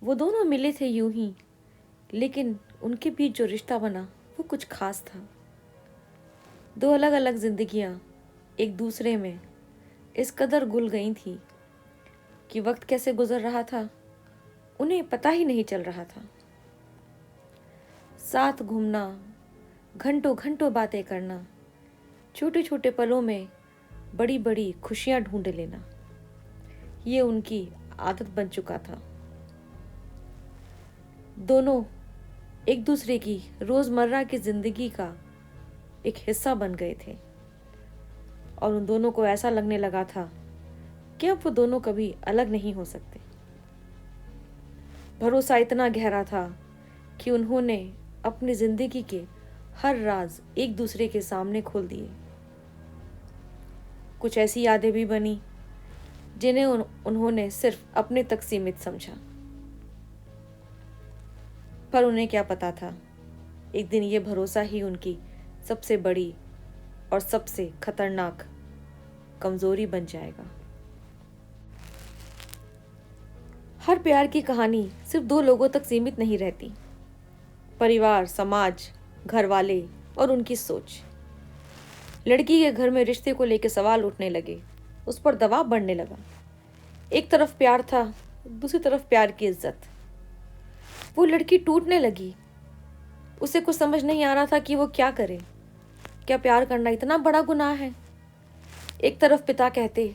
वो दोनों मिले थे यूं ही, लेकिन उनके बीच जो रिश्ता बना वो कुछ खास था। दो अलग अलग जिंदगियां एक दूसरे में इस कदर घुल गई थी कि वक्त कैसे गुजर रहा था उन्हें पता ही नहीं चल रहा था। साथ घूमना, घंटों घंटों बातें करना, छोटे छोटे पलों में बड़ी बड़ी खुशियां ढूंढ लेना, ये उनकी आदत बन चुका था। दोनों एक दूसरे की रोजमर्रा की जिंदगी का एक हिस्सा बन गए थे और उन दोनों को ऐसा लगने लगा था कि अब वो दोनों कभी अलग नहीं हो सकते। भरोसा इतना गहरा था कि उन्होंने अपनी जिंदगी के हर राज एक दूसरे के सामने खोल दिए। कुछ ऐसी यादें भी बनी जिन्हें उन्होंने सिर्फ अपने तक सीमित समझा। पर उन्हें क्या पता था, एक दिन ये भरोसा ही उनकी सबसे बड़ी और सबसे खतरनाक कमजोरी बन जाएगा। हर प्यार की कहानी सिर्फ दो लोगों तक सीमित नहीं रहती। परिवार, समाज, घर वाले और उनकी सोच। लड़की के घर में रिश्ते को लेकर सवाल उठने लगे, उस पर दबाव बढ़ने लगा। एक तरफ प्यार था, दूसरी तरफ प्यार की इज्जत। वो लड़की टूटने लगी। उसे कुछ समझ नहीं आ रहा था कि वो क्या करे। क्या प्यार करना इतना बड़ा गुनाह है? एक तरफ पिता कहते,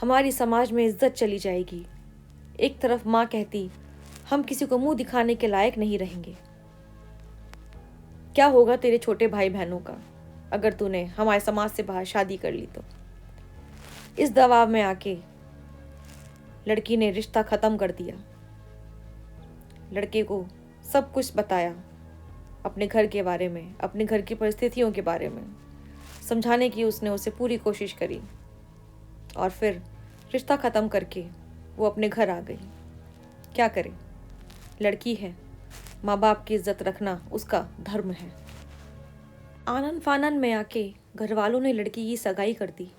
हमारी समाज में इज्जत चली जाएगी। एक तरफ माँ कहती, हम किसी को मुंह दिखाने के लायक नहीं रहेंगे। क्या होगा तेरे छोटे भाई बहनों का अगर तूने हमारे समाज से बाहर शादी कर ली तो? इस दबाव में आके लड़की ने रिश्ता खत्म कर दिया। लड़के को सब कुछ बताया, अपने घर के बारे में, अपने घर की परिस्थितियों के बारे में समझाने की उसने उसे पूरी कोशिश करी और फिर रिश्ता खत्म करके वो अपने घर आ गई। क्या करे, लड़की है, माँ बाप की इज्जत रखना उसका धर्म है। आनन फानन में आके घर वालों ने लड़की की सगाई कर दी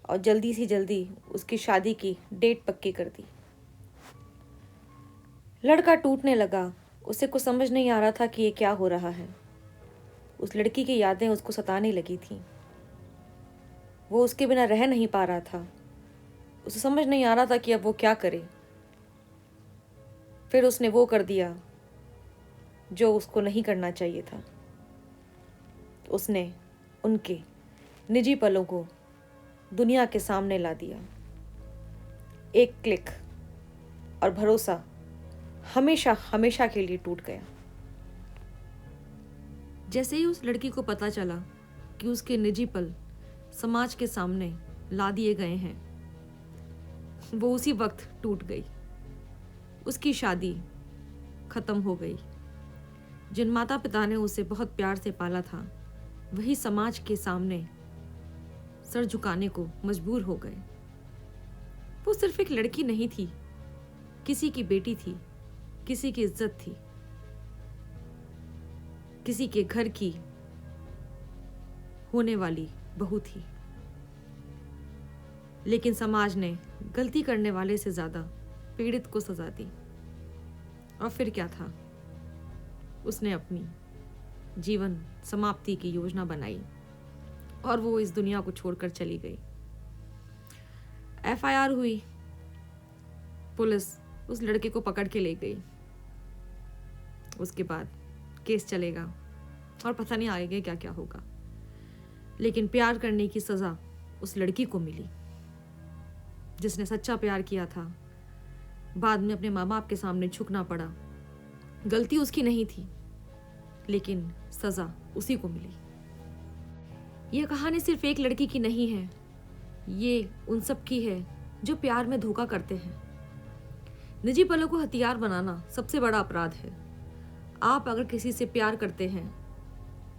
और जल्दी से जल्दी उसकी शादी की डेट पक्की कर दी। लड़का टूटने लगा। उसे कुछ समझ नहीं आ रहा था कि ये क्या हो रहा है। उस लड़की की यादें उसको सताने लगी थी। वो उसके बिना रह नहीं पा रहा था। उसे समझ नहीं आ रहा था कि अब वो क्या करे। फिर उसने वो कर दिया जो उसको नहीं करना चाहिए था। उसने उनके निजी पलों को दुनिया के सामने ला दिया। एक क्लिक और भरोसा हमेशा हमेशा के लिए टूट गया। जैसे ही उस लड़की को पता चला कि उसके निजी पल समाज के सामने ला दिए गए हैं, वो उसी वक्त टूट गई। उसकी शादी खत्म हो गई। जिन माता पिता ने उसे बहुत प्यार से पाला था, वही समाज के सामने सर झुकाने को मजबूर हो गए। वो सिर्फ एक लड़की नहीं थी, किसी की बेटी थी, किसी की इज्जत थी, किसी के घर की होने वाली बहू थी। लेकिन समाज ने गलती करने वाले से ज्यादा पीड़ित को सजा दी। और फिर क्या था, उसने अपनी जीवन समाप्ति की योजना बनाई और वो इस दुनिया को छोड़कर चली गई। एफआईआर हुई, पुलिस उस लड़के को पकड़ के ले गई। उसके बाद केस चलेगा और पता नहीं आगे क्या क्या होगा। लेकिन प्यार करने की सजा उस लड़की को मिली जिसने सच्चा प्यार किया था। बाद में अपने माँ बाप के सामने झुकना पड़ा। गलती उसकी नहीं थी, लेकिन सजा उसी को मिली। यह कहानी सिर्फ एक लड़की की नहीं है, ये उन सब की है जो प्यार में धोखा करते हैं। निजी पलों को हथियार बनाना सबसे बड़ा अपराध है। आप अगर किसी से प्यार करते हैं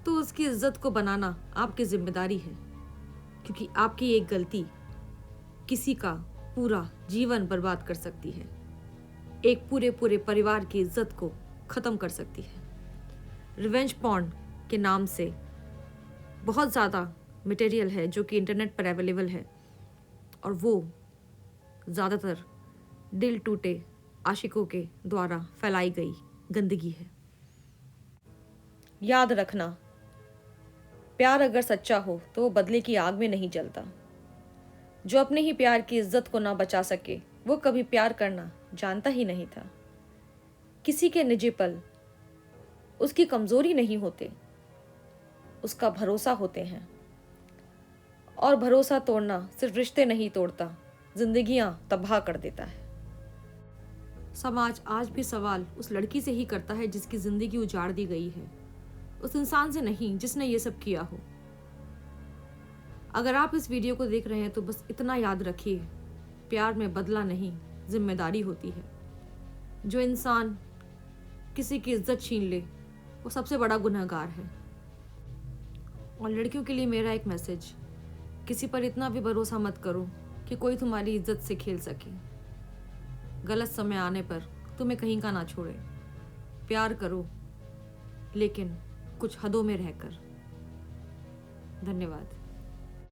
तो उसकी इज्जत को बनाना आपकी जिम्मेदारी है, क्योंकि आपकी एक गलती किसी का पूरा जीवन बर्बाद कर सकती है, एक पूरे पूरे परिवार की इज्जत को खत्म कर सकती है। रिवेंज पॉर्न के नाम से बहुत ज़्यादा मटेरियल है जो कि इंटरनेट पर अवेलेबल है, और वो ज़्यादातर दिल टूटे आशिकों के द्वारा फैलाई गई गंदगी है। याद रखना, प्यार अगर सच्चा हो तो वो बदले की आग में नहीं जलता। जो अपने ही प्यार की इज्जत को ना बचा सके वो कभी प्यार करना जानता ही नहीं था। किसी के निजी पल उसकी कमजोरी नहीं होते, उसका भरोसा होते हैं। और भरोसा तोड़ना सिर्फ रिश्ते नहीं तोड़ता, जिंदगियां तबाह कर देता है। समाज आज भी सवाल उस लड़की से ही करता है जिसकी जिंदगी उजाड़ दी गई है, उस इंसान से नहीं जिसने ये सब किया हो। अगर आप इस वीडियो को देख रहे हैं तो बस इतना याद रखिए, प्यार में बदला नहीं, जिम्मेदारी होती है। जो इंसान किसी की इज्जत छीन ले वो सबसे बड़ा गुनहगार है। और लड़कियों के लिए मेरा एक मैसेज, किसी पर इतना भी भरोसा मत करो कि कोई तुम्हारी इज्जत से खेल सके। गलत समय आने पर तुम्हें कहीं का ना छोड़े। प्यार करो लेकिन कुछ हदों में रहकर। धन्यवाद।